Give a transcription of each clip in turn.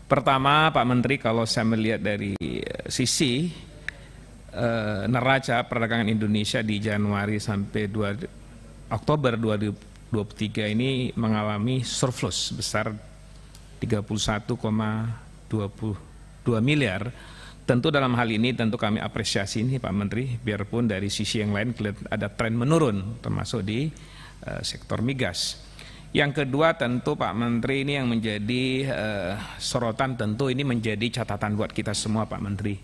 Pertama, Pak Menteri, kalau saya melihat dari sisi neraca perdagangan Indonesia di Januari sampai Oktober 2023 ini mengalami surplus sebesar 31,22 miliar. Tentu dalam hal ini tentu kami apresiasi ini Pak Menteri, biarpun dari sisi yang lain ada tren menurun termasuk di sektor migas. Yang kedua tentu Pak Menteri ini yang menjadi sorotan, tentu ini menjadi catatan buat kita semua Pak Menteri.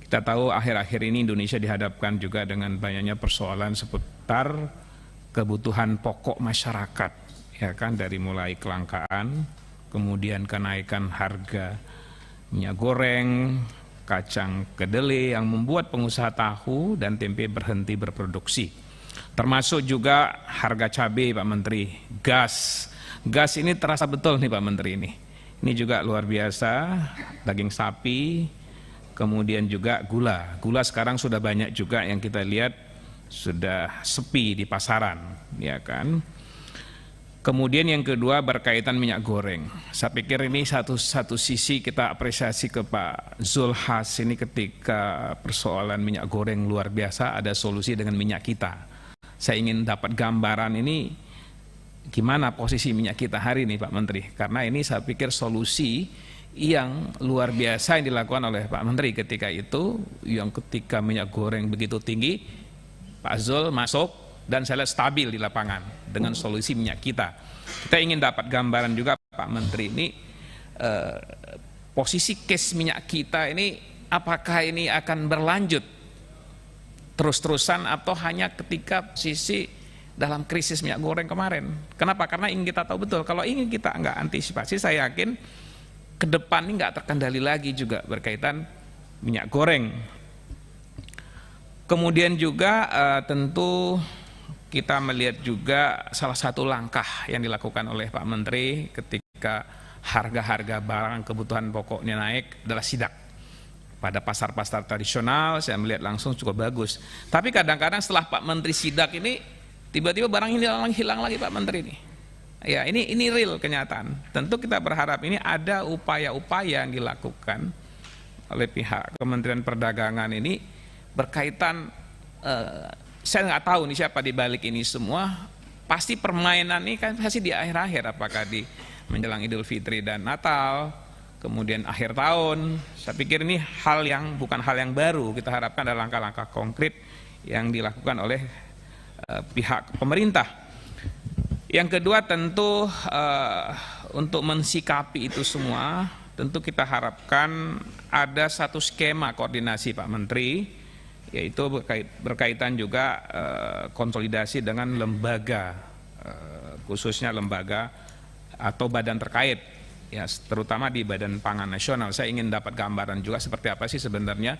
Kita tahu akhir-akhir ini Indonesia dihadapkan juga dengan banyaknya persoalan seputar kebutuhan pokok masyarakat, ya kan, dari mulai kelangkaan, kemudian kenaikan harga minyak goreng, kacang kedelai yang membuat pengusaha tahu dan tempe berhenti berproduksi. Termasuk juga harga cabai Pak Menteri, gas ini terasa betul nih Pak Menteri ini. Ini juga luar biasa, daging sapi, kemudian juga gula sekarang sudah banyak juga yang kita lihat sudah sepi di pasaran, ya kan. Kemudian yang kedua berkaitan minyak goreng. Saya pikir ini satu sisi kita apresiasi ke Pak Zulhas ini ketika persoalan minyak goreng luar biasa ada solusi dengan minyak kita. Saya ingin dapat gambaran ini gimana posisi minyak kita hari ini Pak Menteri. Karena ini saya pikir solusi yang luar biasa yang dilakukan oleh Pak Menteri ketika itu, yang ketika minyak goreng begitu tinggi, Pak Zul masuk dan saya lihat stabil di lapangan dengan solusi minyak kita. Kita ingin dapat gambaran juga Pak Menteri ini posisi case minyak kita ini apakah ini akan berlanjut terus-terusan atau hanya ketika sisi dalam krisis minyak goreng kemarin. Kenapa? Karena ingin kita tahu betul, kalau ingin kita nggak antisipasi, saya yakin ke depan ini nggak terkendali lagi juga berkaitan minyak goreng. Kemudian juga tentu kita melihat juga salah satu langkah yang dilakukan oleh Pak Menteri ketika harga-harga barang kebutuhan pokoknya naik adalah sidak. Pada pasar-pasar tradisional saya melihat langsung cukup bagus. Tapi kadang-kadang setelah Pak Menteri sidak ini tiba-tiba barang ini hilang lagi Pak Menteri ini. Ya, ini real kenyataan. Tentu kita berharap ini ada upaya-upaya yang dilakukan oleh pihak Kementerian Perdagangan ini berkaitan saya nggak tahu nih siapa di balik ini semua. Pasti permainan ini kan pasti di akhir-akhir, apakah di menjelang Idul Fitri dan Natal, kemudian akhir tahun. Saya pikir ini bukan hal yang baru. Kita harapkan ada langkah-langkah konkret yang dilakukan oleh pihak pemerintah. Yang kedua tentu untuk mensikapi itu semua, tentu kita harapkan ada satu skema koordinasi Pak Menteri, yaitu berkaitan juga konsolidasi dengan lembaga, khususnya lembaga atau badan terkait, ya, terutama di Badan Pangan Nasional. Saya ingin dapat gambaran juga seperti apa sih sebenarnya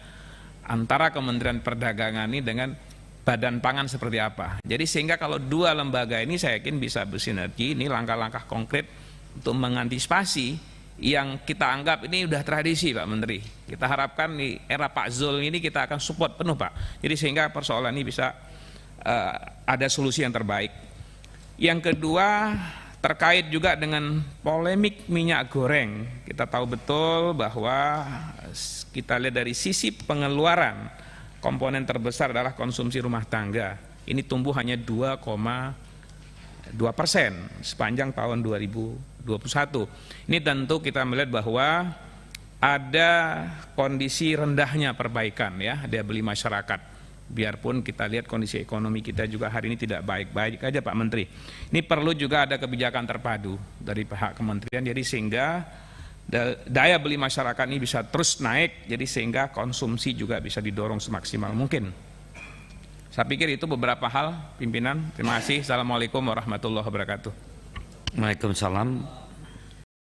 antara Kementerian Perdagangan ini dengan Badan Pangan seperti apa. Jadi sehingga kalau dua lembaga ini saya yakin bisa bersinergi. Ini langkah-langkah konkret untuk mengantisipasi yang kita anggap ini udah tradisi Pak Menteri. Kita harapkan di era Pak Zul ini kita akan support penuh Pak. Jadi sehingga persoalan ini bisa ada solusi yang terbaik. Yang kedua terkait juga dengan polemik minyak goreng. Kita tahu betul bahwa kita lihat dari sisi pengeluaran, komponen terbesar adalah konsumsi rumah tangga. Ini tumbuh hanya 2,2% sepanjang tahun 2021. Ini tentu kita melihat bahwa ada kondisi rendahnya perbaikan, ya, daya beli masyarakat. Biarpun kita lihat kondisi ekonomi kita juga hari ini tidak baik-baik aja Pak Menteri. Ini perlu juga ada kebijakan terpadu dari pihak kementerian, jadi sehingga daya beli masyarakat ini bisa terus naik, jadi sehingga konsumsi juga bisa didorong semaksimal mungkin. Saya pikir itu beberapa hal, pimpinan. Terima kasih. Assalamualaikum warahmatullahi wabarakatuh. Waalaikumsalam.